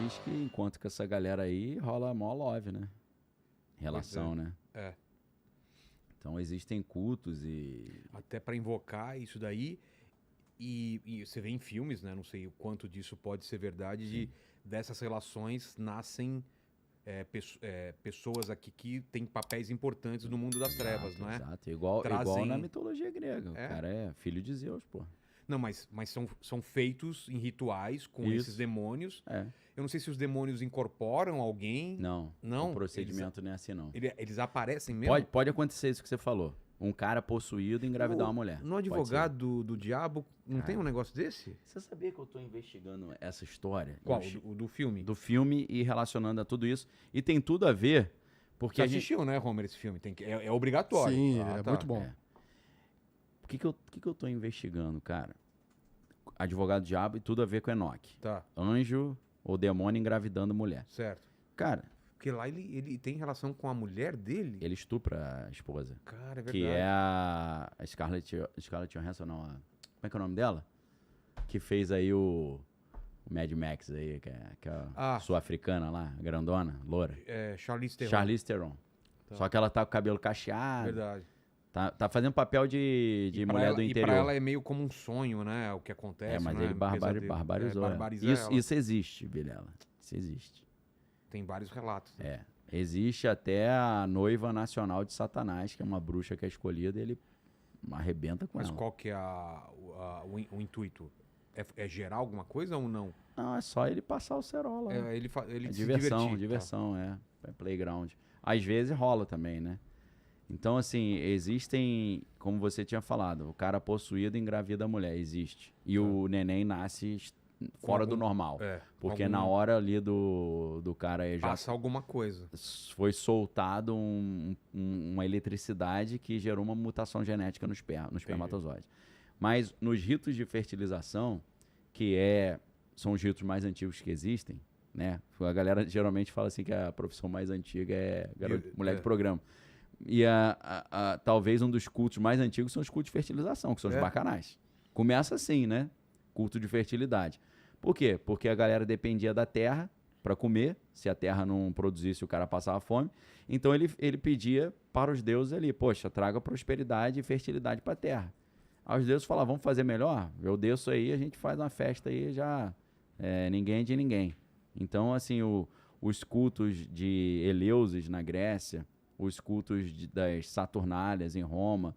diz que enquanto com essa galera aí, rola mó love, né? Relação, né? É. Então existem cultos e... Até pra invocar isso daí. E você vê em filmes, né? Não sei o quanto disso pode ser verdade, dessas relações nascem pessoas aqui que têm papéis importantes no mundo das trevas, não é? Exato, igual Trazem- na mitologia grega. O É? cara é filho de Zeus, pô. Não, mas são feitos em rituais com Isso. esses demônios. É. Eu não sei se os demônios incorporam alguém. Não, Não? o procedimento não é assim, não. Eles aparecem mesmo? Pode acontecer isso que você falou. Um cara possuído engravidar uma mulher. No Pode ser. advogado do diabo, não tem um negócio desse? Você sabia que eu tô investigando essa história? Qual? O do filme? Do filme e relacionando a tudo isso. E tem tudo a ver, porque Você a gente... assistiu, né, Homer, esse filme? É obrigatório. Sim, Ah, é tá. muito bom. É. O que que eu tô investigando, cara? Advogado do diabo e tudo a ver com Enoque. Tá, Anjo ou demônio engravidando mulher. certo. Cara, Porque lá ele tem relação com a mulher dele? ele estupra a esposa. Cara, é verdade. Que é a Scarlett Johansson, não. Como é que é o nome dela? Que fez aí o Mad Max aí, que é a sul-africana lá, grandona, loura. É, Charlize Theron. Charlize Theron. Tá. Só que ela tá com o cabelo cacheado. Verdade. Tá fazendo papel de E pra mulher ela- do E interior. pra ela é meio como um sonho, né? O que acontece. Mas não é? ele Um pesadelo. barbarizou. ela. Barbariza ela. Isso existe, Vilela. Isso existe. Tem vários relatos. Né? É. Existe até a noiva nacional de Satanás, que é uma bruxa que é escolhida, e ele arrebenta com Mas ela. qual que é o intuito? É gerar alguma coisa ou não? Não, é só ele passar o cerol lá. Ele É se diversão, divertir, tá? diversão, é playground. Às vezes rola também, né? Então, assim, existem, como você tinha falado, o cara possuído engravida a mulher, existe. E o neném nasce fora do normal. Porque algum- na hora ali do cara aí já Passa alguma coisa. foi soltado uma eletricidade que gerou uma mutação genética no espermatozoide. Mas nos ritos de fertilização, são os ritos mais antigos que existem, né? A galera geralmente fala assim que a profissão mais antiga é mulher de programa. E talvez um dos cultos mais antigos são os cultos de fertilização, que são os bacanais. Começa assim, né? Culto de fertilidade. Por quê? Porque a galera dependia da terra para comer. Se a terra não produzisse, o cara passava fome. Então ele pedia para os deuses ali, poxa, traga prosperidade e fertilidade para a terra. Aí os deuses falavam, vamos fazer melhor? Eu desço aí, a gente faz uma festa aí, já ninguém é de ninguém. Então, assim, os cultos de Eleusis na Grécia, os cultos das Saturnálias em Roma,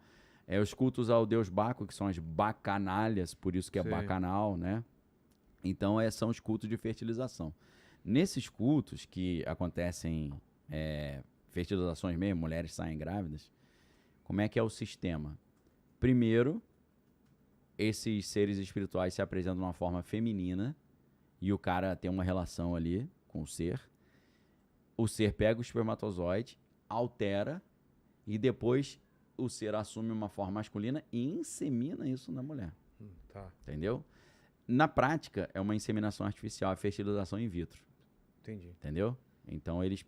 os cultos ao deus Baco, que são as bacanalhas, por isso que é Sim. bacanal, né? Então, são os cultos de fertilização. Nesses cultos que acontecem fertilizações mesmo, mulheres saem grávidas, como é que é o sistema? Primeiro, esses seres espirituais se apresentam de uma forma feminina e o cara tem uma relação ali com o ser. O ser pega o espermatozoide, altera e depois o ser assume uma forma masculina e insemina isso na mulher. Tá, Entendeu? Na prática, é uma inseminação artificial, é fertilização in vitro. entendi. Entendeu? Então eles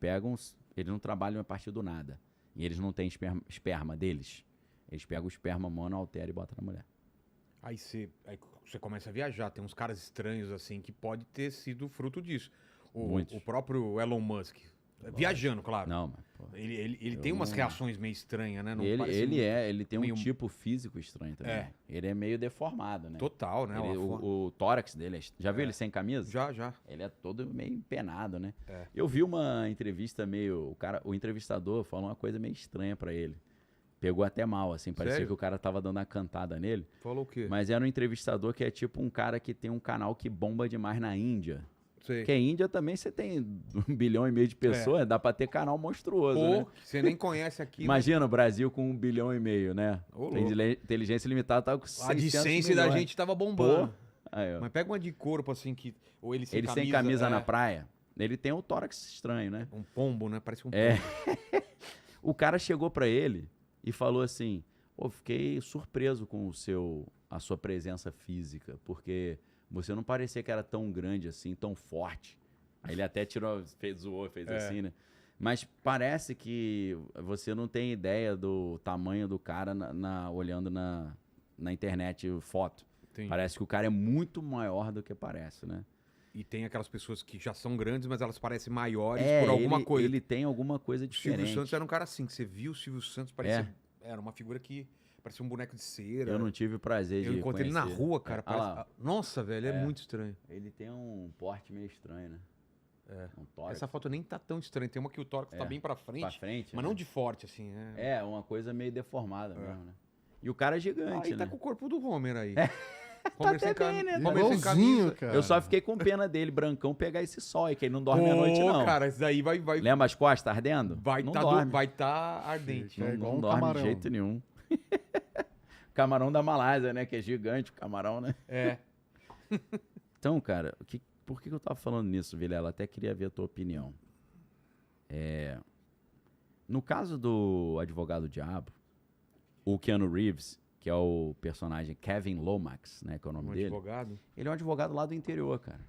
não trabalham a partir do nada. E eles não têm esperma deles. Eles pegam o esperma mono, altera e botam na mulher. Aí você começa a viajar. Tem uns caras estranhos assim que pode ter sido fruto disso. Muitos. O próprio Elon Musk. Viajando, claro. Não, mas, pô. Ele tem umas reações meio estranhas, né? Não Ele, parece ele tem meio- um tipo físico estranho também. É. Ele é meio deformado, né? Total, né? Ele- Uma forma- o tórax dele, já viu ele sem camisa? Já. Ele é todo meio empenado, né? É. Eu vi uma entrevista o entrevistador falou uma coisa meio estranha pra ele. Pegou até mal, assim, parecia Sério? que o cara tava dando uma cantada nele. Falou o quê? Mas era um entrevistador que é tipo um cara que tem um canal que bomba demais na Índia. Sei. Porque a Índia também você tem 1,5 bilhão de pessoas, dá pra ter canal monstruoso, né? Pô, você nem conhece aqui. Imagina o Brasil com 1,5 bilhão, né? Ô, Tem louco. inteligência limitada, tá com 600 A decência da milhões. gente tava bombando. Pô. Aí, ó. Mas pega uma de corpo assim que. Ou ele sem Ele camisa. sem camisa na é, praia, ele tem um tórax estranho, né? Um pombo, né? Parece um É. pombo. O cara chegou pra ele e falou assim: pô, fiquei surpreso com a sua presença física, porque você não parecia que era tão grande assim, tão forte. Aí ele até zoou, fez assim, né? Mas parece que você não tem ideia do tamanho do cara olhando na internet foto. Entendi. Parece que o cara é muito maior do que parece, né? E tem aquelas pessoas que já são grandes, mas elas parecem maiores É, por alguma coisa. ele tem alguma coisa O Silvio diferente. Santos era um cara assim, que você viu o Silvio Santos, parecia, era uma figura que parecia um boneco de cera. Eu não tive o prazer Eu de encontrei ele conhecer. na rua, cara. Ah lá, Nossa, velho, é muito estranho. ele tem um porte meio estranho, né? Um tórax Essa foto nem tá tão estranha. Tem uma que o tórax tá bem pra frente, pra frente, mas né? não de forte, assim. É, uma coisa meio deformada mesmo, né? E o cara é gigante, Aí tá né? com o corpo do Homer aí. Tá até bem, né? Homer sem Igualzinho, camisa. cara. Eu só fiquei com pena dele, brancão, pegar esse sol, que ele não dorme à noite, não. Cara, isso daí vai Lembra as costas ardendo? não dorme. vai tá ardente. Fica Não, igual não um dorme camarão. de jeito nenhum. Camarão da Malásia, né? Que é gigante o camarão, né? É. Então, cara, por que eu tava falando nisso, Vilela? Até queria ver a tua opinião. No caso do Advogado Diabo, o Keanu Reeves, que é o personagem Kevin Lomax, né? Que é o nome Um dele. advogado Ele é um advogado lá do interior, cara.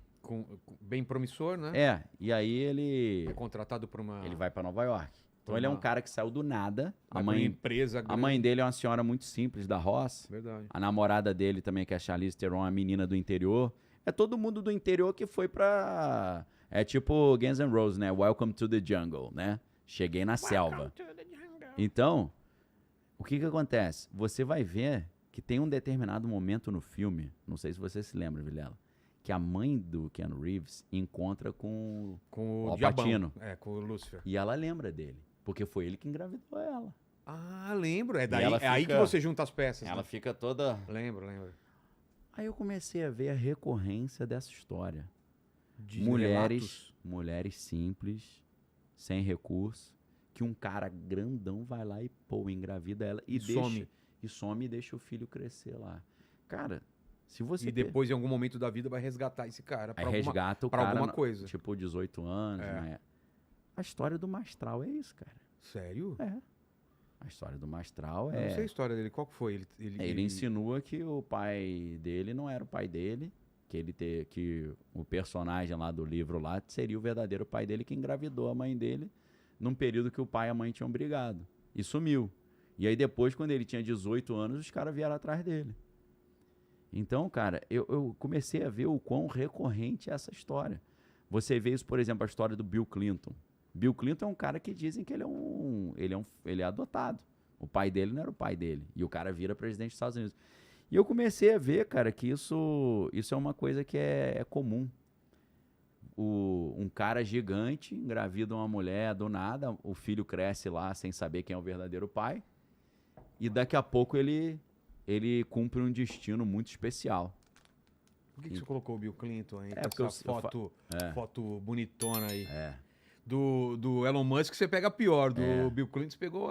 bem promissor, né? E aí ele É contratado por uma vai pra Nova York. Então Por ele é um uma- cara que saiu do nada. vai pra uma empresa A mãe dele é uma senhora muito simples da roça. Verdade. A namorada dele também, que é a Charlize Theron, uma menina do interior. É todo mundo do interior que foi pra... É tipo Guns N' Roses, né? Welcome to the jungle, né? Cheguei na selva. Então, o que acontece? Você vai ver que tem um determinado momento no filme, não sei se você se lembra, Vilela, que a mãe do Keanu Reeves encontra com Com o Al Diabão. Pacino. Com o Lúcifer. E ela lembra dele, porque foi ele que engravidou ela. Ah, lembro. É ela aí fica- que você junta as peças. Ela né? fica toda... Lembro. Aí eu comecei a ver a recorrência dessa história. De Mulheres simples, sem recurso, que um cara grandão vai lá e engravida ela e some. some e deixa o filho crescer lá. Cara, se você E depois, em algum momento da vida, vai resgatar esse cara. aí Pra resgata o pra cara, alguma coisa. tipo 18 anos, né? A história do Mastral é isso, cara. Sério? A história do Mastral Eu não sei a história dele. Qual que foi? Ele insinua que o pai dele não era o pai dele, que o personagem lá do livro lá seria o verdadeiro pai dele que engravidou a mãe dele num período que o pai e a mãe tinham brigado. E sumiu. E aí depois, quando ele tinha 18 anos, os caras vieram atrás dele. Então, cara, eu comecei a ver o quão recorrente é essa história. Você vê isso, por exemplo, a história do Bill Clinton. Bill Clinton é um cara que dizem que ele é adotado. O pai dele não era o pai dele. E o cara vira presidente dos Estados Unidos. E eu comecei a ver, cara, que isso é uma coisa que é comum. Um cara gigante engravida uma mulher do nada, o filho cresce lá sem saber quem é o verdadeiro pai. E daqui a pouco ele cumpre um destino muito especial. Por que você colocou o Bill Clinton aí? porque Com essa foto bonitona aí. É. Do Elon Musk você pega a pior. Do Bill Clinton você pegou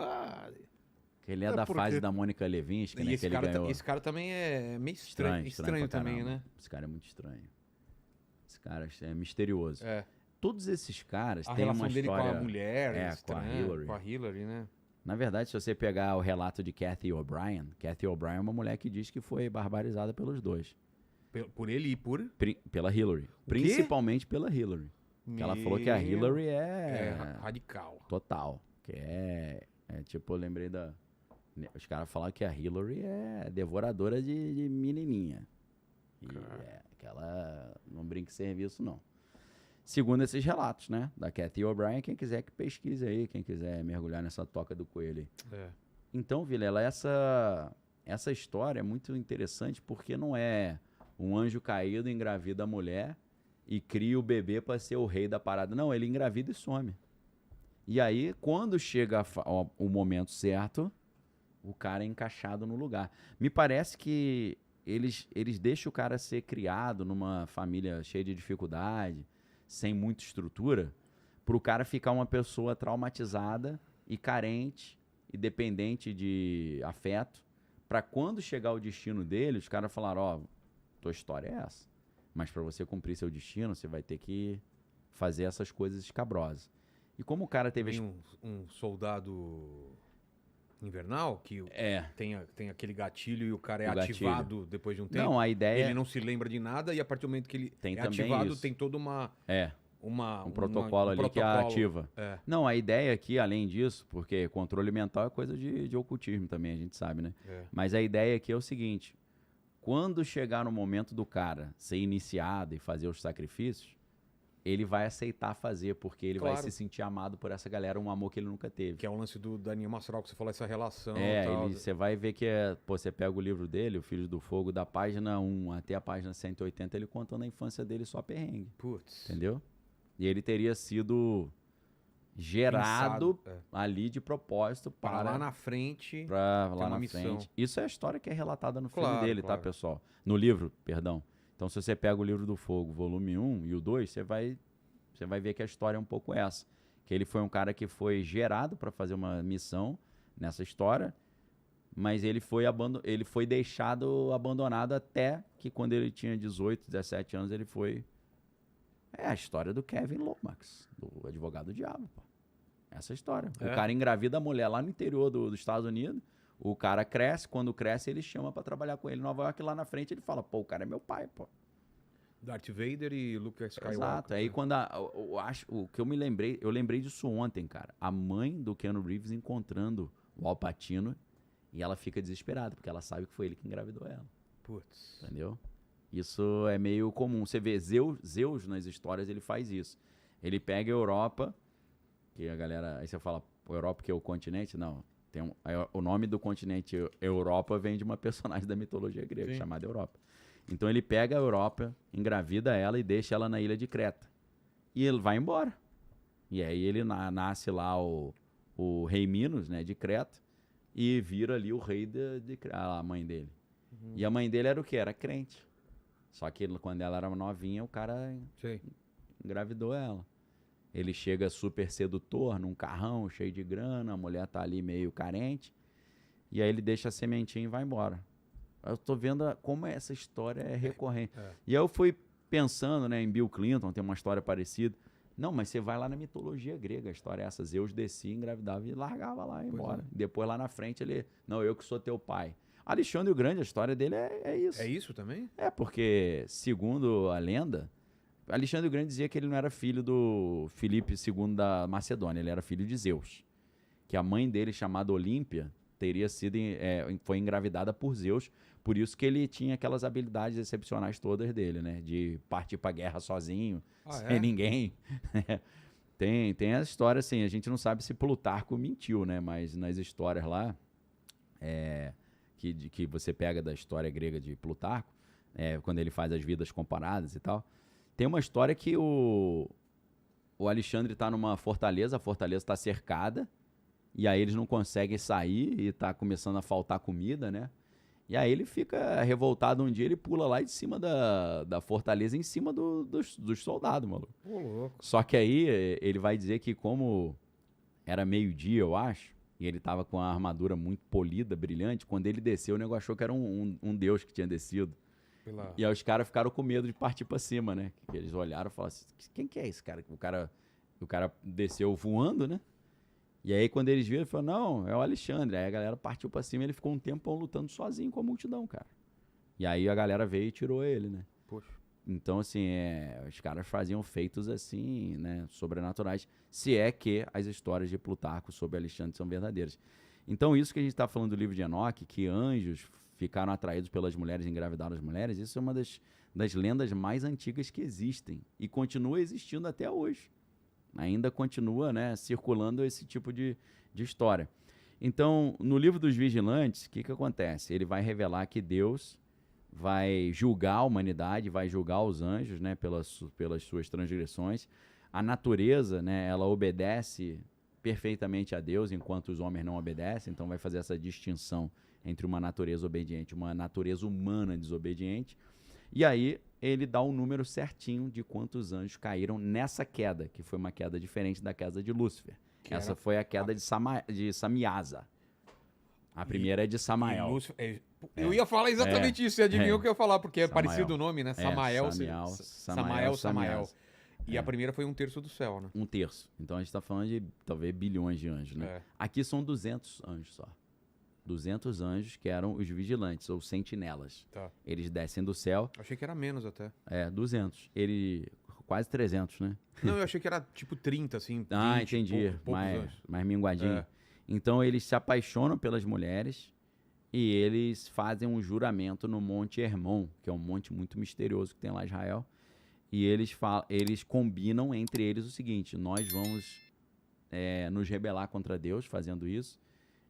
Que ele é da fase da Mônica Lewinsky, né? E que ele ganhou. esse cara também é meio estranho. Estranho pra também, caramba. né? Esse cara é muito estranho. Esse cara é misterioso. É. Todos esses caras A têm relação uma dele história... com a mulher. com a estranha, Hillary. Com a Hillary, né? Na verdade, se você pegar o relato de Cathy O'Brien é uma mulher que diz que foi barbarizada pelos dois. Por ele e por... Pela Hillary. Principalmente pela Hillary. Que ela falou que a Hillary É radical. total. Que é tipo, eu lembrei da... Os caras falaram que a Hillary é devoradora de menininha. E que ela não brinca em serviço, não. Segundo esses relatos, né? Da Cathy O'Brien, quem quiser que pesquise aí, quem quiser mergulhar nessa toca do coelho aí. Então, Vilela, essa história é muito interessante porque não é um anjo caído engravida a mulher e cria o bebê para ser o rei da parada. Não, ele engravida e some. E aí, quando chega o momento certo, o cara é encaixado no lugar. Me parece que eles deixam o cara ser criado numa família cheia de dificuldade, sem muita estrutura, para o cara ficar uma pessoa traumatizada e carente e dependente de afeto, para quando chegar o destino dele, os caras falaram, ó, tua história é essa. Mas para você cumprir seu destino, você vai ter que fazer essas coisas escabrosas. E como o cara teve... Tem um soldado invernal que tem aquele gatilho e o cara é O gatilho. ativado depois de um tempo. Não, a ideia... Ele não se lembra de nada e a partir do momento que ele Tem é também ativado, isso. tem toda um protocolo ali que a ativa. É. Não, a ideia aqui, além disso, porque controle mental é coisa de ocultismo também, a gente sabe, né? Mas a ideia aqui é o seguinte, quando chegar no momento do cara ser iniciado e fazer os sacrifícios, ele vai aceitar fazer, porque ele vai Claro. se sentir amado por essa galera, um amor que ele nunca teve. Que é o lance do Daniel Mastral, que você falou, essa relação e tal. Você vai ver que você pega o livro dele, O Filho do Fogo, da página 1 até a página 180, ele contando a infância dele só perrengue, Putz. entendeu? E ele teria sido gerado Pensado, ali de propósito Para para lá na frente. pra ter lá uma na missão. frente. Isso é a história que é relatada no filme Claro, dele, claro. tá, pessoal? No livro, perdão. Então, se você pega o Livro do Fogo, volume 1 e o 2, você vai ver que a história é um pouco essa. Que ele foi um cara que foi gerado para fazer uma missão nessa história, mas ele foi deixado abandonado até que quando ele tinha 18, 17 anos, ele foi... É a história do Kevin Lomax, do Advogado do Diabo, pô. Essa história. É. O cara engravida a mulher lá no interior dos Estados Unidos, o cara cresce, quando cresce ele chama pra trabalhar com ele em Nova York, e lá na frente ele fala, pô, o cara é meu pai, pô. Darth Vader e Luke Skywalker. Exato. Aí né? quando o que eu lembrei disso ontem, cara. A mãe do Keanu Reeves encontrando o Al Pacino e ela fica desesperada, porque ela sabe que foi ele que engravidou ela. Putz. Entendeu? Isso é meio comum. Você vê, Zeus nas histórias, ele faz isso. Ele pega a Europa, que a galera... Aí você fala, Europa que é o continente? Não. O nome do continente Europa vem de uma personagem da mitologia grega, Sim. chamada Europa. Então ele pega a Europa, engravida ela e deixa ela na ilha de Creta. E ele vai embora. E aí ele nasce lá o rei Minos, né, de Creta, e vira ali o rei de a mãe dele. Uhum. E a mãe dele era o quê? Era crente. Só que quando ela era novinha, o cara Sei. engravidou ela. Ele chega super sedutor, num carrão cheio de grana, a mulher tá ali meio carente, e aí ele deixa a sementinha e vai embora. Eu tô vendo como essa história é recorrente. É. E aí eu fui pensando, né, em Bill Clinton, tem uma história parecida. Não, mas você vai lá na mitologia grega, a história é essa. Zeus descia, engravidava e largava lá e ia Pois embora. é. Depois lá na frente ele, não, eu que sou teu pai. Alexandre o Grande, a história dele é isso. É isso também? É, porque, segundo a lenda, Alexandre o Grande dizia que ele não era filho do Filipe II da Macedônia, ele era filho de Zeus. Que a mãe dele, chamada Olímpia, teria sido, foi engravidada por Zeus, por isso que ele tinha aquelas habilidades excepcionais todas dele, né? De partir pra guerra sozinho, sem ninguém. Tem essa história, assim, a gente não sabe se Plutarco mentiu, né? Mas nas histórias lá, que você pega da história grega de Plutarco, quando ele faz as vidas comparadas e tal, tem uma história que o Alexandre está numa fortaleza, a fortaleza está cercada, e aí eles não conseguem sair e tá começando a faltar comida, né? E aí ele fica revoltado um dia, ele pula lá de cima da fortaleza, em cima dos soldados, maluco. Pô, louco. Só que aí ele vai dizer que como era meio-dia, eu acho, e ele tava com a armadura muito polida, brilhante, quando ele desceu, o negócio achou que era um deus que tinha descido. E aí os caras ficaram com medo de partir pra cima, né? Que eles olharam e falaram assim, quem que é esse cara? O cara desceu voando, né? E aí quando eles viram, ele falou, não, é o Alexandre. Aí a galera partiu pra cima e ele ficou um tempão lutando sozinho com a multidão, cara. E aí a galera veio e tirou ele, né? Poxa. Então, assim, os caras faziam feitos assim, né, sobrenaturais, se é que as histórias de Plutarco sobre Alexandre são verdadeiras. Então, isso que a gente está falando do livro de Enoque, que anjos ficaram atraídos pelas mulheres e engravidaram as mulheres, isso é uma das lendas mais antigas que existem e continua existindo até hoje. Ainda continua, né, circulando esse tipo de história. Então, no livro dos Vigilantes, o que acontece? Ele vai revelar que Deus vai julgar a humanidade, vai julgar os anjos, né, pelas suas transgressões. A natureza, né, ela obedece perfeitamente a Deus, enquanto os homens não obedecem, então vai fazer essa distinção entre uma natureza obediente e uma natureza humana desobediente. E aí ele dá o número certinho de quantos anjos caíram nessa queda, que foi uma queda diferente da queda de Lúcifer. Essa foi a queda de Samiasa. A primeira é de Samael. Eu ia falar exatamente isso, você adivinhou o que eu ia falar, porque é Samael. parecido o nome, né? Samael. Samael. E a primeira foi 1/3 do céu, né? 1/3. Então a gente está falando de talvez bilhões de anjos, né? Aqui são 200 anjos só. 200 anjos que eram os vigilantes, ou sentinelas. Tá. Eles descem do céu. Achei que era menos até. 200. Quase 300, né? Não, eu achei que era tipo 30, assim. 20, entendi. poucos anjos. Mais minguadinho. Então eles se apaixonam pelas mulheres. E eles fazem um juramento no Monte Hermon, que é um monte muito misterioso que tem lá em Israel. A primeira é de Samael, E eles combinam entre eles o seguinte: nós vamos nos rebelar contra Deus fazendo isso.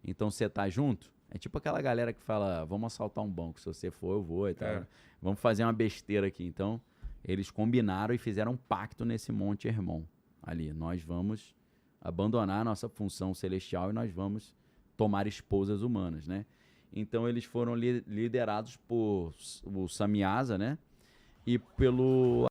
Então você tá junto? É tipo aquela galera que fala: vamos assaltar um banco. Se você for, eu vou e tal. Vamos fazer uma besteira aqui. Então eles combinaram e fizeram um pacto nesse Monte Hermon ali. Nós vamos abandonar a nossa função celestial e nós vamos tomar esposas humanas, né? Então eles foram liderados por o Samyaza, né? E pelo